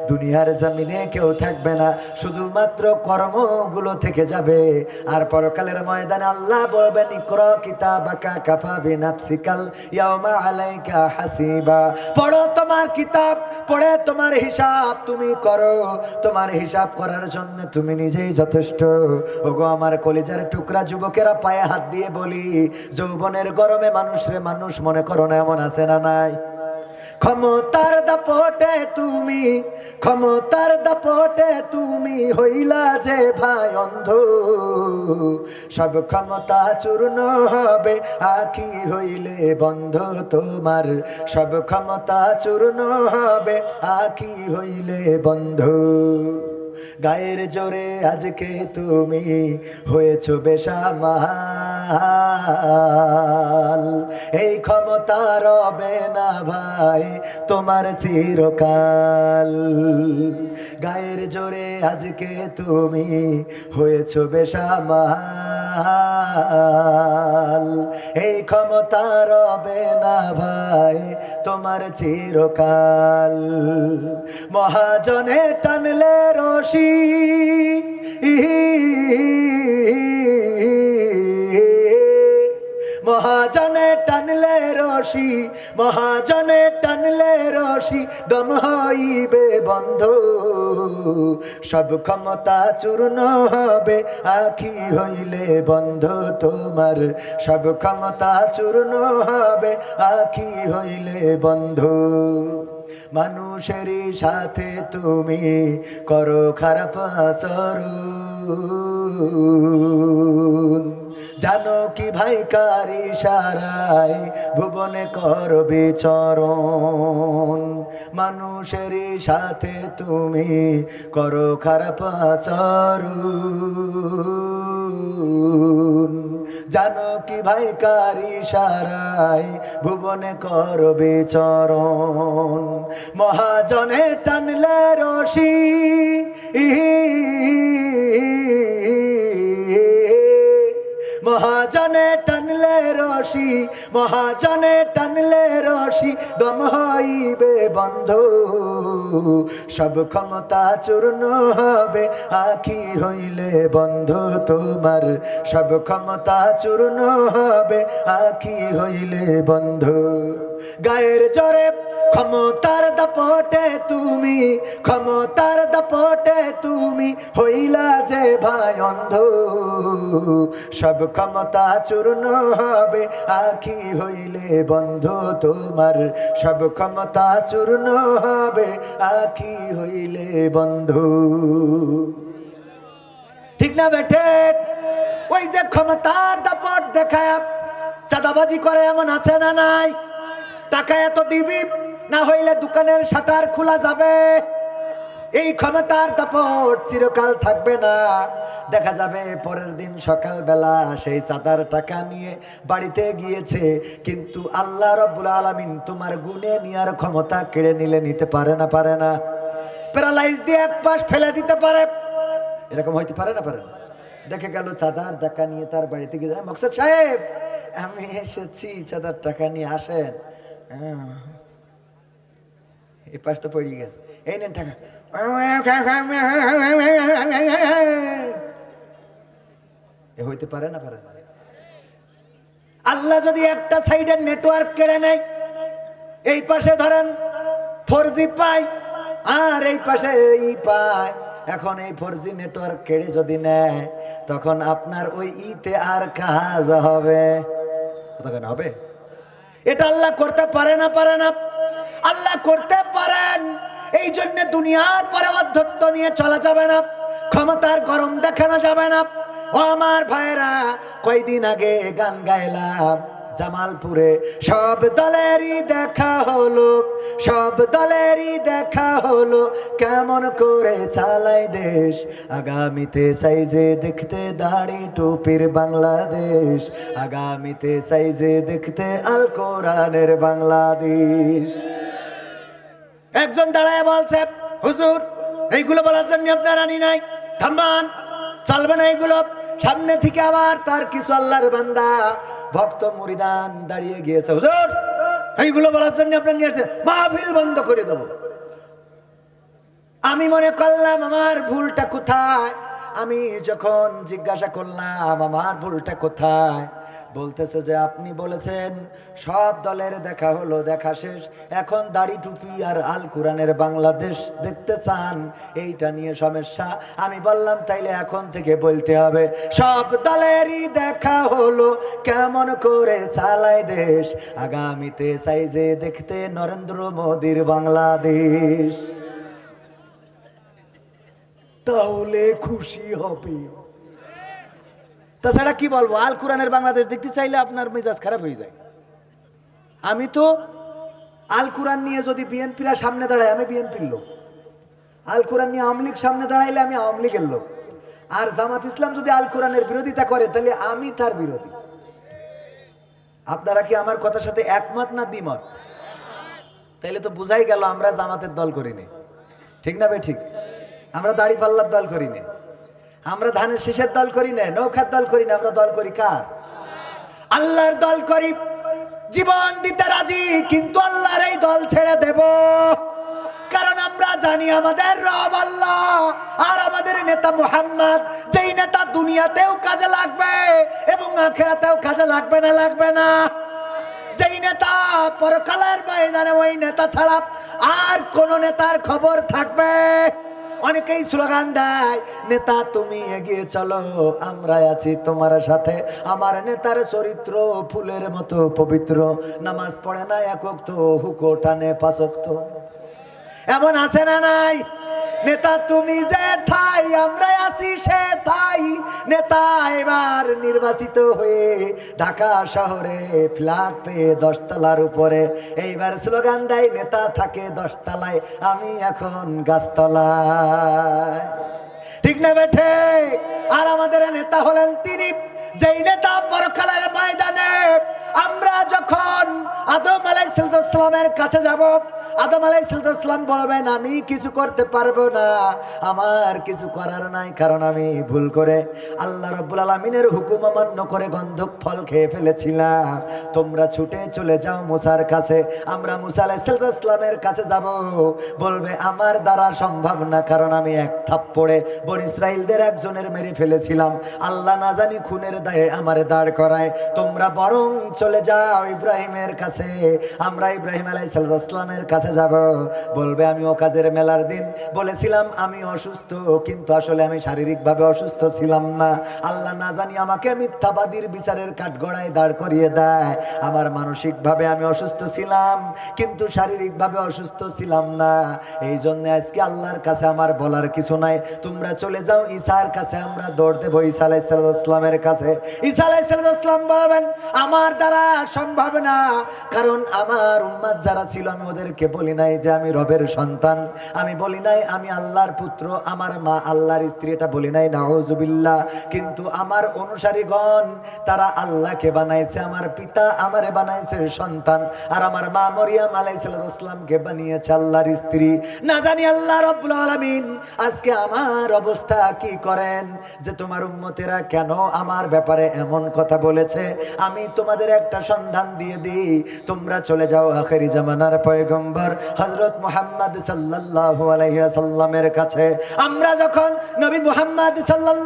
দুনিয়ার জমিনে কেউ থাকবে না, শুধুমাত্র কর্মগুলো থেকে যাবে। আর পরকালের ময়দানে আল্লাহ বলবেন ইকরা কিতাবাকা কাফা বিনাফসিকাল ইয়াউমা আলাইকা হাসিবা। পড়ো তোমার কিতাব, পড়ে তোমার হিসাব তুমি করো, তোমার হিসাব করার জন্য তুমি নিজেই যথেষ্ট। ওগো আমার কলিজার টুকরা যুবকেরা, পায়ে হাত দিয়ে বলি, যৌবনের গরমে মানুষরে মানুষ মনে করো না, এমন আছে না নাই? ক্ষমতার দাপটে তুমি, ক্ষমতার দাপটে তুমি হইলা যে ভাই অন্ধ, সব ক্ষমতা চূর্ণ হবে আখি হইলে বন্ধ তোমার, সব ক্ষমতা চূর্ণ হবে আখি হইলে বন্ধ। গায়ের জোরে আজকে তুমি হয়েছো বেসামাল, এই ক্ষমতা রবে না ভাই তোমার চিরকাল। গায়ের জোরে আজকে তুমি হয়েছো বেসামাল, এই ক্ষমতা রবে না ভাই তোমার চিরকাল। মহাজনে টানলে রশি, মহাজনে টানলে রশি, মহাজনে টানলে রশি দম হইবে বন্ধ, সব ক্ষমতা চূর্ণ হবে আখি হইলে বন্ধ তোমার, সব ক্ষমতা চূর্ণ হবে আখি হইলে বন্ধ। মানুষেরই সাথে তুমি করো খারাপ আচরণ, জানো কি ভাই কার ইশারায় ভুবনে কর বিচরণ। মানুষেরই সাথে তুমি করো খারাপ আচরণ, জানো কি ভাই কার ইশারায় ভুবনে কর বিচরণ। মহাজনে টানলে রশি, মহাজনে টানলে রশি, মহাজনে টানলে রশি দম হইবে বন্ধ, সব ক্ষমতা চূর্ণ হবে আখি হইলে বন্ধ তোমার, সব ক্ষমতা চূর্ণ হবে আখি হইলে বন্ধ। গায়ের জোরে ক্ষমতার দাপটে তুমি, ক্ষমতার দাপটে তুমি হইলা যে ভাই অন্ধ, সব ক্ষমতা চূর্ণ হবে আখি হইলে বন্ধ তোমার, সব ক্ষমতা চূর্ণ হবে আখি হইলে বন্ধ। ঠিক না বেঠে? ওই যে ক্ষমতার দাপট দেখায় চাঁদাবাজি করে এমন আছে না নাই? টাকা এত দিবি, না হইলে দোকানের শাটার খোলা যাবে। এই ক্ষমতার দাপট চিরকাল থাকবে না। দেখা যাবে পরের দিন সকালবেলা সেই চাঁদার টাকা নিয়ে বাড়িতে গিয়েছে, কিন্তু আল্লাহ রাব্বুল আলামিন তোমার গুণে নেওয়ার ক্ষমতা কেড়ে নিলে নিতে পারে না? পারে না? প্যারালাইজ দিয়ে এক পাশ ফেলে দিতে পারে, এরকম হইতে পারে না? পারে না? দেখে গেল চাঁদার টাকা নিয়ে তার বাড়িতে গিয়ে, মকসুদ সাহেব আমি এসেছি, চাঁদার টাকা নিয়ে আসেন। এই পাশ তো পড়ে গেছে, এই নেন টাকা। এ হইতে পারে না? পারে না? আল্লাহ যদি একটা সাইডের নেটওয়ার্ক কেড়ে নেয়, এই পাশে ধরেন 4G পায় আর এই পাশে ই পায়, এখন এই 4G নেটওয়ার্ক কেড়ে যদি নেয়, তখন আপনার ওই ইতে আর কাজ হবে? তখন হবে? এটা আল্লাহ করতে পারে না? পারে না? আল্লাহ করতে পারেন, এই জন্য দুনিয়ার পরে অধ্যত্ব নিয়ে চলা যাবে না, ক্ষমতার গরম দেখানো যাবে না। ও আমার ভাইরা, কয়দিন আগে গান গাইলাম জামালপুরে, সব দলেরই দেখা হলো, সব দলেরই দেখা হলো, কেমন করে চালাই দেশ, আগামীতে সাইজে দেখতে দাড়ি টুপির বাংলাদেশ, আগামীতে সাইজে দেখতে আল কোরআনের বাংলাদেশ। একজন দাঁড়ায় বলছে, হুজুর এইগুলো বলার জন্য আপনার আনি নাই, থামান, চলবে না এইগুলো। সামনে থেকে আবার তার কিছু আল্লাহর বান্দা ভক্ত মুরিদান দাঁড়িয়ে গিয়েছে, হুজুর এইগুলো বলার জন্য আপনার নিয়ে আসছে, মাহফিল বন্ধ করে দেবো। আমি মনে করলাম আমার ভুলটা কোথায়। আমি যখন জিজ্ঞাসা করলাম আমার ভুলটা কোথায়, বলতেছে যে আপনি বলেছেন সব দলের দেখা হলো, দেখা শেষ, এখন দাড়ি টুপি আর আল কোরআনের বাংলাদেশ দেখতে চান, এইটা নিয়ে সমস্যা। আমি বললাম তাইলে এখন থেকে বলতে হবে সব দলেরই দেখা হলো, কেমন করে চালায় দেশ, আগামীতে চাই যে দেখতে নরেন্দ্র মোদীর বাংলাদেশ, তাহলে খুশি হবে। তাছাড়া কি বলবো, আল কোরআনের বাংলাদেশ দেখতে চাইলে আপনার মেজাজ খারাপ হয়ে যায়। আমি তো আল কোরআন নিয়ে যদি বিএনপিরা সামনে দাঁড়ায় আমি বিএনপির লোক, আল কোরআন নিয়ে আওয়ামী লীগ সামনে দাঁড়াইলে আমি আওয়ামী লীগের লোক, আর জামাত ইসলাম যদি আল কোরআনের বিরোধিতা করে তাহলে আমি তার বিরোধী। আপনারা কি আমার কথার সাথে একমত না দ্বিমত? তাইলে তো বুঝাই গেল আমরা জামাতের দল করিনি, ঠিক না ভাই? ঠিক। আমরা দাড়ি পাল্লার দল করি না, আমরা ধানের শীষের দল করি না, নৌকার দল করি না, আমরা দল করি কার? আল্লাহর দল করি। জীবন দিতে রাজি, কিন্তু আল্লাহর এই দল ছেড়ে দেব, কারণ আমরা জানি আমাদের রব আল্লাহ আর আমাদের নেতা মুহাম্মদ, যেই নেতা দুনিয়াতেও কাজে লাগবে এবং আখিরাতেও কাজে লাগবে না, লাগবে না। যেই নেতা পরকালের ময়দানে ওই নেতা ছাড়া আর কোন নেতার খবর থাকবে। অনেকেই স্লোগান দেয় নেতা তুমি এগিয়ে চলো, আমরা আছি তোমার সাথে। আমার নেতার চরিত্র ফুলের মতো পবিত্র, নামাজ পড়ে না এক ওয়াক্ত, হুকো টানে পাঁচ ওয়াক্ত। এমন আছে না নাই? নেতা তুমি যে ঠাই, আমরা আছি সে ঠাই। নেতা এবার নির্বাচিত হয়ে ঢাকা শহরে ফ্ল্যাট পেয়ে 10 তলার উপরে, এইবার স্লোগান দেয় নেতা থাকে 10 তলায়, আমি এখন গাছতলায়, ঠিক না বেঠে? আর আমাদের নেতা হলেন তিনি, যেই নেতা পরকালের ময়দানে আমরা যখন আদম আলাইহিস সালামের কাছে যাব, আদম আলাইহিস সালাম বলবেন আমি কিছু করতে পারবো না, আমার কিছু করার নাই, কারণ আমি ভুল করে আল্লাহ রাব্বুল আলামিনের হুকুম অমান্য করে গন্ধক ফল খেয়ে ফেলেছিলাম। তোমরা ছুটে চলে যাও মুসার কাছে। আমরা মুসা আলাইহিস সালামের কাছে যাব, বলবে আমার দ্বারা সম্ভব না, কারণ আমি এক থাপ্পড়ে বনি ইসরাইলদের একজনের মেরে ফেলেছিলাম, আল্লাহ না জানি খুনের দায়ে আমারে দাঁড় করায়। তোমরা বরং চলে যাও ইব্রাহিমের কাছে। আমরা ইব্রাহিম আলাইহিস সালামের কাছে যাব, বলবে আমি ও কাজের মেলার দিন বলেছিলাম আমি অসুস্থ, কিন্তু আসলে আমি শারীরিকভাবে অসুস্থ ছিলাম না, আল্লাহ না জানি আমাকে মিথ্যাবাদীর বিচারের কাঠগড়ায় দাঁড় করিয়ে দেয়। আমার মানসিকভাবে আমি অসুস্থ ছিলাম, কিন্তু শারীরিকভাবে অসুস্থ ছিলাম না, এই জন্য আজকে আল্লাহর কাছে আমার বলার কিছু নাই। তোমরা চলে যাও ঈসার কাছে। আমরা দৌড় দেবো ঈসা আলাইহিস সালামের কাছে। ঈসা আলাইহিস সালাম বলবেন আমার দ্বারা সম্ভব না, কারণ আমার উম্মত যারা ছিল আমি ওদেরকে বলি নাই যে আমি রবের সন্তান, আমি বলি নাই আমি আল্লাহর পুত্র, আমার মা আল্লাহর স্ত্রী, এটা বলি নাই, নাউজুবিল্লাহ। কিন্তু আমার অনুসারীগণ তারা আল্লাহকে বানাইছে আমার পিতা, আমারে বানাইছে সন্তান, আর আমার মা মরিয়ম আলাইহিস সালামকে বানিয়েছে আল্লাহর স্ত্রী। না জানি আল্লাহ রাব্বুল আলামিন আজকে আমার অবস্থা কি করেন, যে তোমার উম্মতেরা কেন আমার ব্যাপারে এমন কথা বলেছে। আমি তোমাদের একটা সন্ধান দিয়ে দিই, তোমরা চলে যাও আখেরি জামানার পয়গম্বর হযরত মুহাম্মদ সাল্লাল্লাহু আলাইহি ওয়াসাল্লামের কাছে। আমরা যখন নবী মুহাম্মদ সাল্লাল্লাহু